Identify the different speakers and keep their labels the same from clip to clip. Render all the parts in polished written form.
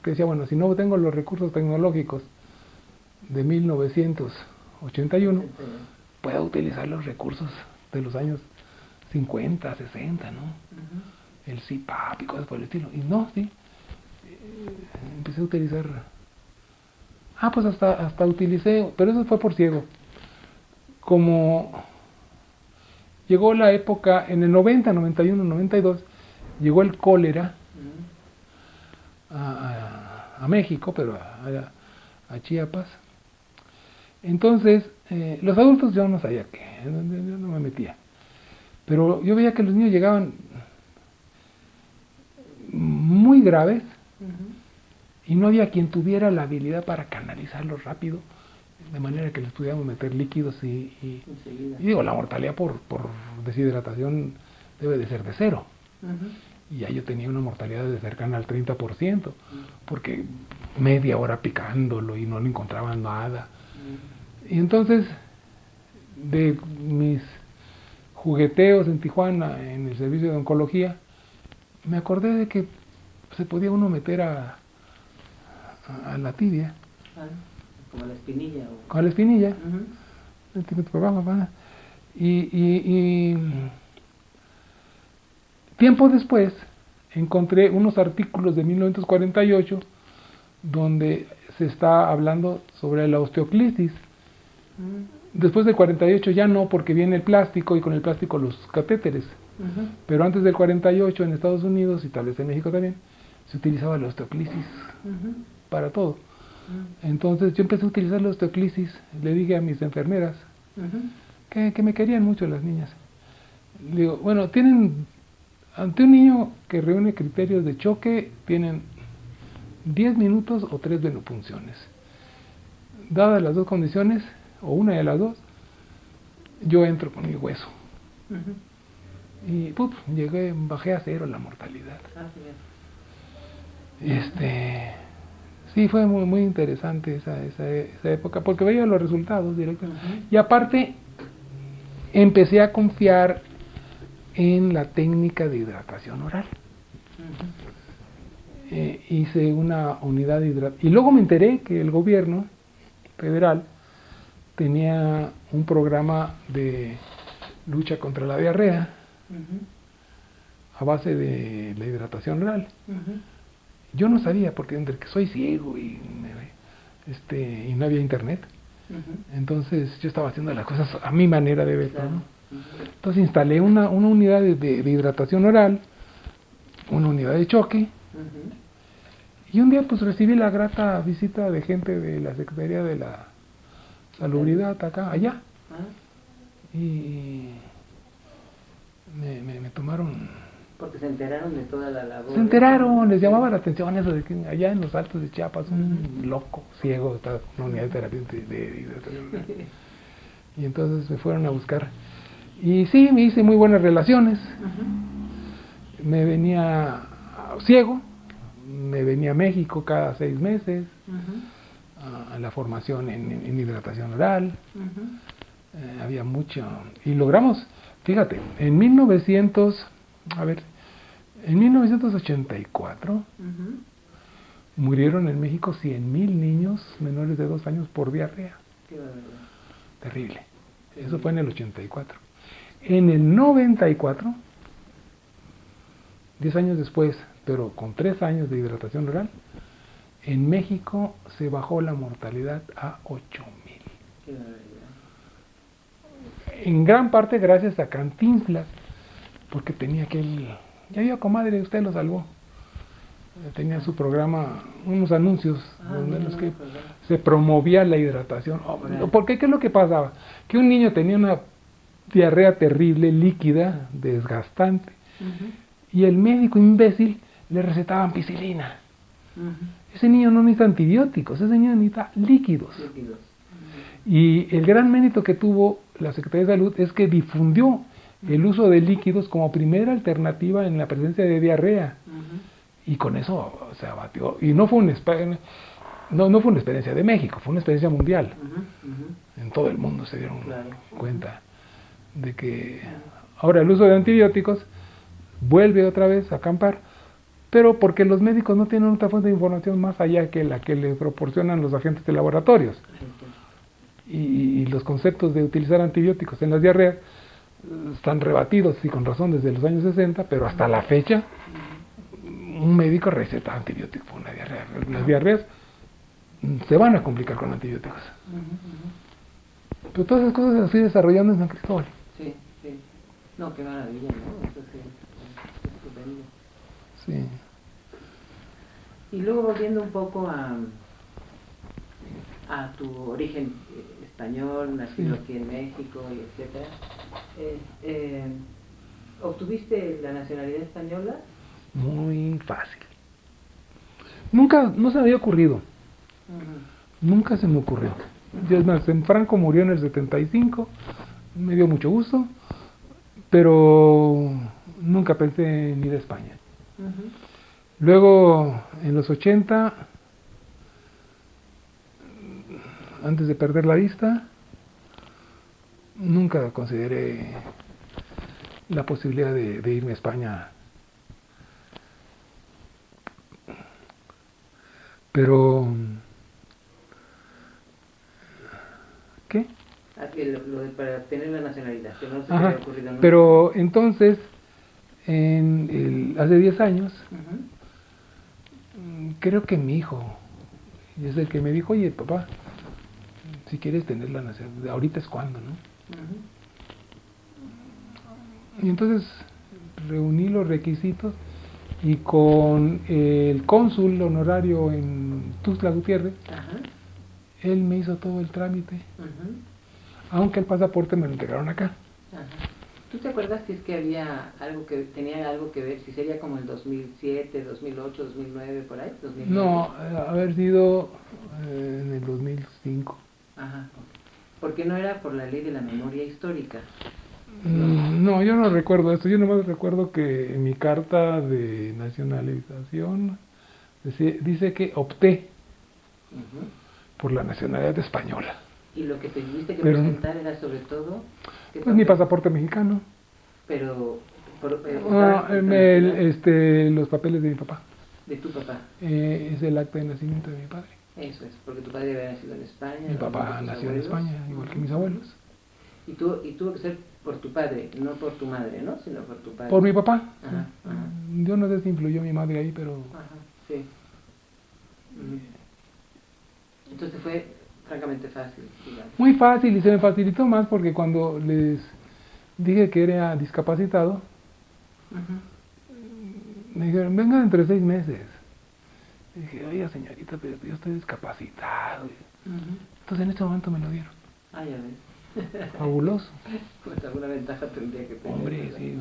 Speaker 1: porque decía, bueno, si no tengo los recursos tecnológicos de 1981, puedo utilizar los recursos de los años 50, 60, ¿no? El CPAP y cosas por el estilo. Y no, sí, empecé a utilizar. Pues hasta utilicé, pero eso fue por ciego. Como llegó la época, en el 90, 91, 92, llegó el cólera a México, pero a Chiapas. Entonces, los adultos yo no sabía qué, yo no me metía. Pero yo veía que los niños llegaban muy graves y no había quien tuviera la habilidad para canalizarlos rápido, de manera que les pudiéramos meter líquidos y digo, la mortalidad por deshidratación debe de ser de 0. Y ya yo tenía una mortalidad de cercana al 30%, porque media hora picándolo y no le encontraban nada. Y entonces, de mis jugueteos en Tijuana, en el servicio de oncología, me acordé de que se podía uno meter a la tibia.
Speaker 2: Como a la espinilla.
Speaker 1: Con la espinilla. Y tiempo después encontré unos artículos de 1948 donde se está hablando sobre la osteoclisis. Después del 48 ya no, porque viene el plástico y con el plástico los catéteres. Pero antes del 48 en Estados Unidos y tal vez en México también se utilizaba la osteoclisis para todo. Entonces yo empecé a utilizar la osteoclisis. Le dije a mis enfermeras que me querían mucho las niñas. Le digo, bueno, tienen, ante un niño que reúne criterios de choque, tienen 10 minutos o 3 venopunciones. Dadas las dos condiciones, o una de las dos, yo entro con mi hueso. Y bajé a 0 la mortalidad. Sí, fue muy, muy interesante esa época, porque veía los resultados directamente. Y aparte, empecé a confiar en la técnica de hidratación oral. Hice una unidad de hidratación. Y luego me enteré que el gobierno federal tenía un programa de lucha contra la diarrea a base de la hidratación oral. Yo no sabía, porque entre que soy ciego y no había internet, entonces yo estaba haciendo las cosas a mi manera de ver, ¿no? Entonces instalé una unidad de hidratación oral, una unidad de choque, y un día pues recibí la grata visita de gente de la Secretaría de la Salubridad allá, y me tomaron.
Speaker 2: Porque se enteraron de toda la labor.
Speaker 1: Se enteraron, les llamaba la atención eso de que allá en los Altos de Chiapas un loco ciego está en una unidad de terapia de hidratación. Y entonces me fueron a buscar. Y sí, me hice muy buenas relaciones. Me venía ciego, me venía a México cada 6 meses a la formación en hidratación oral. Había mucho. Y logramos, fíjate, en 1984 murieron en México 100,000 niños menores de 2 años por diarrea. Terrible. Eso fue en el 84. En el 94, 10 años después, pero con 3 años de hidratación oral, en México se bajó la mortalidad a 8,000. En gran parte gracias a Cantinflas, porque tenía aquel... Ya vio, comadre, usted lo salvó. Tenía su programa, unos anuncios en los que se promovía la hidratación. Porque ¿qué es lo que pasaba? Que un niño tenía una diarrea terrible, líquida, desgastante, y el médico imbécil le recetaba ampicilina. Ese niño no necesita antibióticos, ese niño necesita líquidos. Y el gran mérito que tuvo la Secretaría de Salud es que difundió el uso de líquidos como primera alternativa en la presencia de diarrea. Y con eso se abatió. Y no fue una experiencia de México, fue una experiencia mundial. En todo el mundo se dieron cuenta de que ahora el uso de antibióticos vuelve otra vez a acampar, pero porque los médicos no tienen otra fuente de información más allá que la que les proporcionan los agentes de laboratorios. Y los conceptos de utilizar antibióticos en las diarreas están rebatidos, y con razón, desde los años 60, pero hasta la fecha un médico receta antibióticos por una diarrea. Las diarreas se van a complicar con antibióticos. Pero todas esas cosas se así desarrollando en San Cristóbal.
Speaker 2: Sí, sí. No, qué maravilla, ¿no? Eso sí, es estupendo.
Speaker 1: Sí.
Speaker 2: Y luego volviendo un poco a tu origen español, nacido
Speaker 1: Sí.
Speaker 2: aquí en México, y etcétera, ¿obtuviste la nacionalidad española?
Speaker 1: Muy fácil. Nunca, no se me había ocurrido. Nunca se me ocurrió. Y es más, Franco murió en el 75, me dio mucho gusto, pero nunca pensé en ir a España. Luego, en los 80, antes de perder la vista, nunca consideré la posibilidad de irme a España. Pero, ¿qué?
Speaker 2: Lo de para tener la nacionalidad, que no se te
Speaker 1: Ajá,
Speaker 2: había ocurrido nunca.
Speaker 1: pero entonces, hace 10 años, creo que mi hijo es el que me dijo, oye, papá, si quieres tener la nacionalidad, ahorita es cuando, ¿no? Y entonces reuní los requisitos y con el cónsul honorario en Tuxtla Gutiérrez, él me hizo todo el trámite, aunque el pasaporte me lo entregaron acá.
Speaker 2: ¿Tú te acuerdas si es que había algo que tenía algo que ver, si sería como el 2007, 2008, 2009, por ahí? 2009.
Speaker 1: No, haber sido en el 2005.
Speaker 2: Ajá. Porque no era por la ley de la memoria histórica.
Speaker 1: No, yo no recuerdo eso. Yo nomás recuerdo que en mi carta de nacionalización dice que opté por la nacionalidad española.
Speaker 2: Y lo que tuviste que
Speaker 1: Pero,
Speaker 2: presentar era sobre todo...
Speaker 1: pues mi pasaporte mexicano.
Speaker 2: Pero...
Speaker 1: Los papeles de mi papá.
Speaker 2: De tu papá.
Speaker 1: Es el acta de nacimiento de mi padre.
Speaker 2: Eso es, porque tu padre había nacido en España.
Speaker 1: Mi papá nació en España, igual que mis abuelos.
Speaker 2: Y tuvo que ser por tu padre, no por tu madre, ¿no? Sino por tu padre.
Speaker 1: Por mi papá.
Speaker 2: Ajá, ajá.
Speaker 1: Yo no sé si influyó mi madre ahí, pero...
Speaker 2: Ajá, sí. Entonces fue francamente fácil, digamos.
Speaker 1: Muy fácil, y se me facilitó más porque cuando les dije que era discapacitado, me dijeron, venga dentro de 6 meses. Y dije, oiga señorita, pero yo estoy discapacitado. Entonces en este momento me lo dieron.
Speaker 2: Ah, ya ves.
Speaker 1: Fabuloso.
Speaker 2: Pues alguna ventaja tendría que tener.
Speaker 1: Hombre, sí.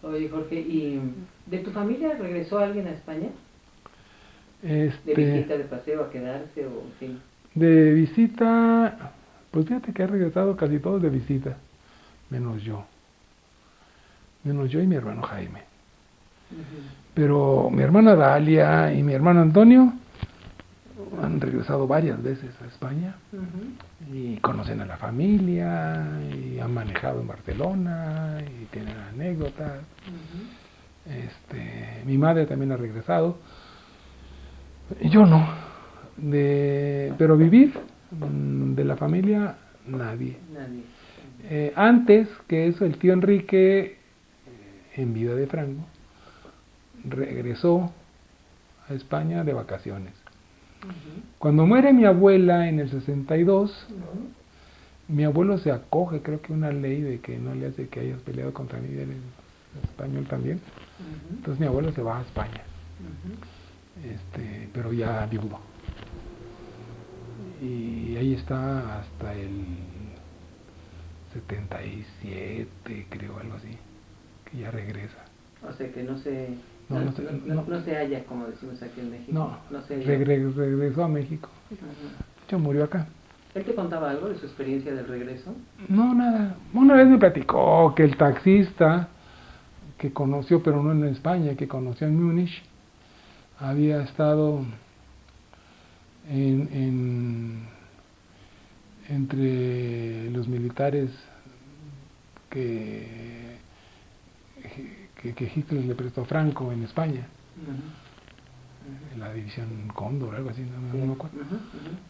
Speaker 2: Oye, Jorge, ¿y de tu familia regresó alguien a España? ¿De
Speaker 1: Este,
Speaker 2: visita, de paseo, a quedarse o en fin?
Speaker 1: de visita, pues fíjate que he regresado casi todos de visita, menos yo. Menos yo y mi hermano Jaime. Pero mi hermana Dalia y mi hermano Antonio han regresado varias veces a España y conocen a la familia y han manejado en Barcelona y tienen anécdotas. Mi madre también ha regresado. Yo no. Pero vivir de la familia, nadie. Antes que eso, el tío Enrique, en vida de Franco, regresó a España de vacaciones. Cuando muere mi abuela en el 62, mi abuelo se acoge, creo que una ley de que no le hace que hayas peleado contra mí, él es español también. Entonces mi abuelo se va a España, pero ya viudo. Y ahí está hasta el 77, creo, algo así, que ya regresa.
Speaker 2: O sea que no se...
Speaker 1: No
Speaker 2: se halla, como decimos aquí en México.
Speaker 1: No,
Speaker 2: se
Speaker 1: regresó a México. De hecho, murió acá.
Speaker 2: ¿Él te contaba algo de su experiencia del regreso?
Speaker 1: No, nada. Una vez me platicó que el taxista que conoció, pero no en España, que conoció en Múnich, había estado entre los militares que que Hitler le prestó a Franco en España,
Speaker 2: Ujú.
Speaker 1: la división Cóndor, algo así, no me acuerdo.
Speaker 2: Ujú, ujú.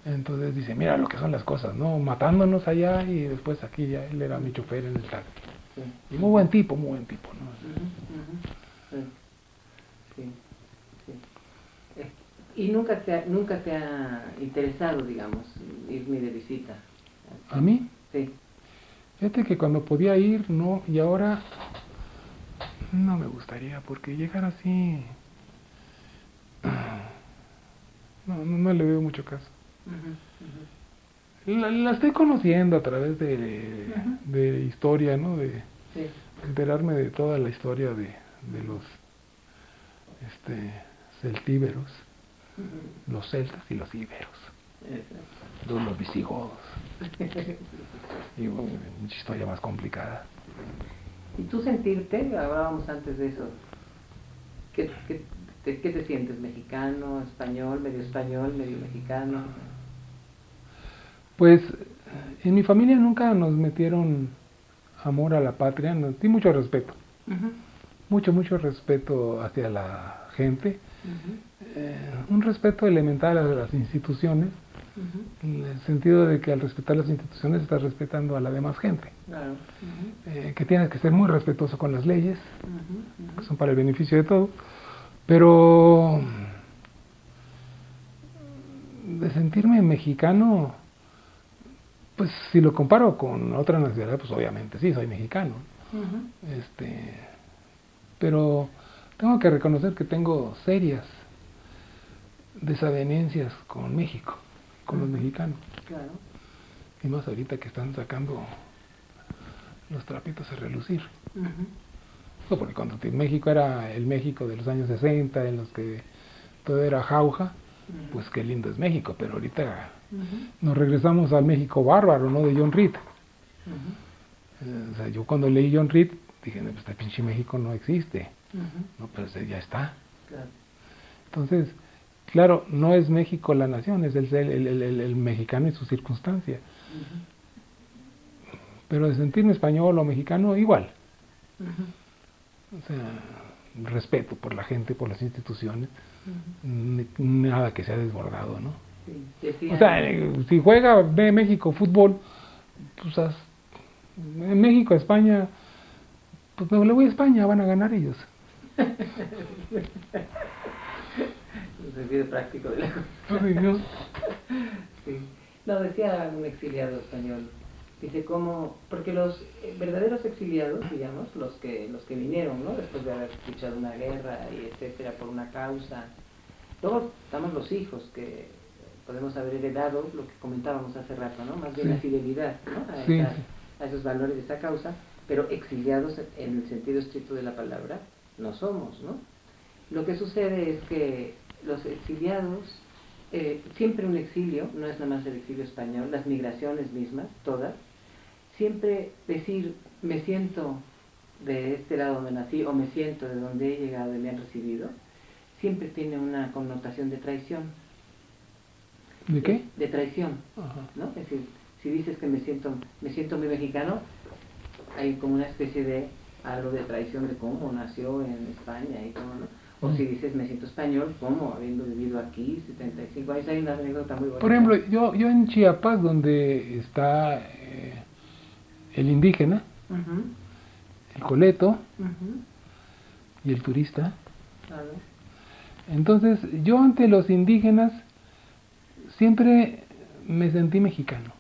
Speaker 1: Entonces dice, mira lo que son las cosas, ¿no? Matándonos allá y después aquí ya él era mi chofer en el taxi.
Speaker 2: Sí.
Speaker 1: Y muy buen tipo, ¿no?
Speaker 2: Ujú, ujú. Sí, sí, sí. ¿Y nunca te ha interesado, digamos, irme de visita?
Speaker 1: ¿A mí?
Speaker 2: Sí.
Speaker 1: Fíjate que cuando podía ir, no, y ahora no me gustaría, porque llegar así, no le veo mucho caso.
Speaker 2: Ujú, ujú.
Speaker 1: La estoy conociendo a través de,
Speaker 2: Ujú.
Speaker 1: de historia, ¿no? De
Speaker 2: Sí.
Speaker 1: enterarme de toda la historia de los celtíberos,
Speaker 2: Ujú.
Speaker 1: los celtas y los íberos,
Speaker 2: Exacto.
Speaker 1: los visigodos, y mucha historia más complicada.
Speaker 2: ¿Y tú sentirte, hablábamos antes de eso, qué te sientes? ¿Mexicano, español, medio mexicano?
Speaker 1: Pues en mi familia nunca nos metieron amor a la patria, sí mucho respeto,
Speaker 2: Ujú,
Speaker 1: mucho respeto hacia la gente,
Speaker 2: ujú,
Speaker 1: un respeto elemental a las instituciones,
Speaker 2: ujú.
Speaker 1: en el sentido de que al respetar las instituciones estás respetando a la demás gente,
Speaker 2: Claro. Ujú,
Speaker 1: que tienes que ser muy respetuoso con las leyes,
Speaker 2: ujú,
Speaker 1: que
Speaker 2: ujú.
Speaker 1: son para el beneficio de todos, pero de sentirme mexicano, pues si lo comparo con otra nacionalidad, pues obviamente sí, soy mexicano,
Speaker 2: Ujú.
Speaker 1: pero tengo que reconocer que tengo serias desavenencias con México, con los
Speaker 2: Ujú.
Speaker 1: mexicanos,
Speaker 2: Claro.
Speaker 1: y más ahorita que están sacando los trapitos a relucir.
Speaker 2: Ujú,
Speaker 1: No, porque cuando México era el México de los años 60, en los que todo era jauja,
Speaker 2: ujú,
Speaker 1: pues qué lindo es México, pero ahorita
Speaker 2: ujú,
Speaker 1: nos regresamos al México bárbaro, ¿no? De John Reed.
Speaker 2: ujú,
Speaker 1: O sea, yo cuando leí John Reed dije, no, pues este pinche México no existe,
Speaker 2: ujú.
Speaker 1: no, pero ya está.
Speaker 2: Claro.
Speaker 1: Entonces, claro, no es México la nación, es el mexicano y su circunstancia.
Speaker 2: Ujú,
Speaker 1: Pero de sentirme español o mexicano, igual.
Speaker 2: ujú,
Speaker 1: O sea, respeto por la gente, por las instituciones,
Speaker 2: ujú.
Speaker 1: nada que sea desbordado, ¿no?
Speaker 2: Sí.
Speaker 1: O sea,
Speaker 2: Decían,
Speaker 1: si juega, ve México fútbol, pues en México, España, pues no le voy a España, van a ganar ellos.
Speaker 2: el sentido práctico de la cosa.
Speaker 1: Pues, Dios.
Speaker 2: Sí. No, decía un exiliado español, dice cómo, porque los verdaderos exiliados, digamos, los que vinieron, ¿no? Después de haber luchado una guerra y etcétera, por una causa, luego estamos los hijos que podemos haber heredado lo que comentábamos hace rato, ¿no? Más bien
Speaker 1: Sí.
Speaker 2: la fidelidad, ¿no?
Speaker 1: Sí,
Speaker 2: A esos valores de esa causa, pero exiliados en el sentido estricto de la palabra no somos, ¿no? Lo que sucede es que los exiliados, siempre un exilio, no es nada más el exilio español, las migraciones mismas, todas, siempre decir me siento de este lado donde nací o me siento de donde he llegado y me han recibido, siempre tiene una connotación de traición.
Speaker 1: ¿De qué?
Speaker 2: De traición,
Speaker 1: Ajá.
Speaker 2: ¿no? Es decir, si dices que me siento muy mexicano, hay como una especie de algo de traición de cómo nació en España y cómo, ¿no? O si dices me siento español, ¿cómo? Habiendo vivido aquí 75 años, hay una anécdota muy bonita.
Speaker 1: Por ejemplo, yo en Chiapas, donde está el indígena,
Speaker 2: Uh-huh.
Speaker 1: el coleto
Speaker 2: Uh-huh.
Speaker 1: y el turista,
Speaker 2: Claro.
Speaker 1: entonces yo ante los indígenas siempre me sentí mexicano.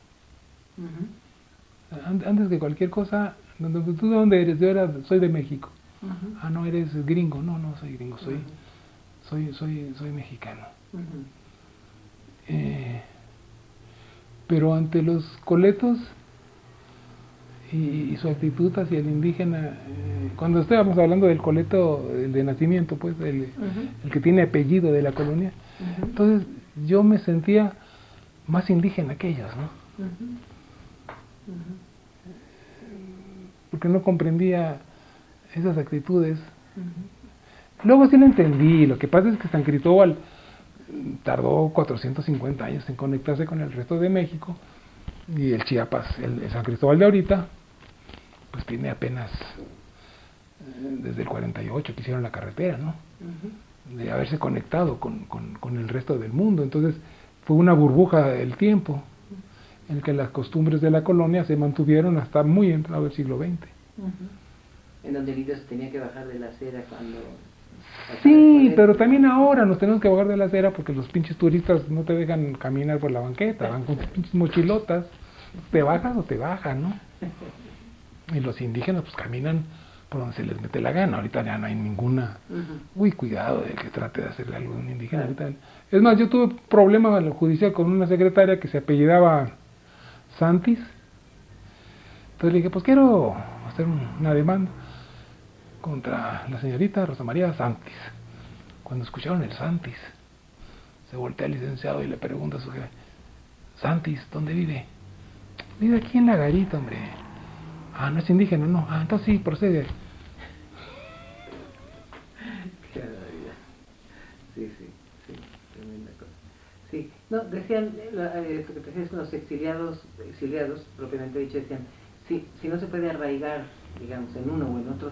Speaker 2: Uh-huh.
Speaker 1: Antes que cualquier cosa, ¿tú de dónde eres? Soy de México.
Speaker 2: Uh-huh.
Speaker 1: Ah, no, eres gringo. No, no soy gringo, soy,
Speaker 2: Uh-huh.
Speaker 1: soy mexicano.
Speaker 2: Uh-huh.
Speaker 1: Pero ante los coletos y su actitud hacia el indígena, cuando estábamos hablando del coleto el de nacimiento, pues el que tiene apellido de la colonia,
Speaker 2: Uh-huh.
Speaker 1: entonces yo me sentía más indígena que ellos, ¿no?
Speaker 2: Uh-huh. Uh-huh.
Speaker 1: Porque no comprendía esas actitudes.
Speaker 2: Uh-huh.
Speaker 1: Luego sí lo entendí, lo que pasa es que San Cristóbal tardó 450 años en conectarse con el resto de México, y el Chiapas, el San Cristóbal de ahorita, pues tiene apenas desde el 48 que hicieron la carretera, ¿no?
Speaker 2: Ujú.
Speaker 1: De haberse conectado con el resto del mundo. Entonces fue una burbuja del tiempo en que las costumbres de la colonia se mantuvieron hasta muy entrado el siglo XX.
Speaker 2: En donde el indio se tenía que bajar de la acera cuando...
Speaker 1: Sí, pero también ahora nos tenemos que bajar de la acera porque los pinches turistas no te dejan caminar por la banqueta, van con pinches mochilotas, te bajas o te bajan, ¿no? Y los indígenas pues caminan por donde se les mete la gana. Ahorita ya no hay ninguna... Uy, cuidado del que trate de hacerle algo a un indígena. Ahorita... Es más, yo tuve problema en la judicial con una secretaria que se apellidaba Santis. Entonces le dije, pues quiero hacer una demanda contra la señorita Rosa María Santis. Cuando escucharon el Santis, se voltea al licenciado y le pregunta a su jefe, Santis, ¿dónde vive? Vive aquí en la garita, hombre. Ah, no es indígena, no. Ah, entonces sí, procede.
Speaker 2: Qué barbaridad. Sí, tremenda cosa. Sí, no, decían, los exiliados, propiamente dicho, decían, si no se puede arraigar, digamos, en uno o en otro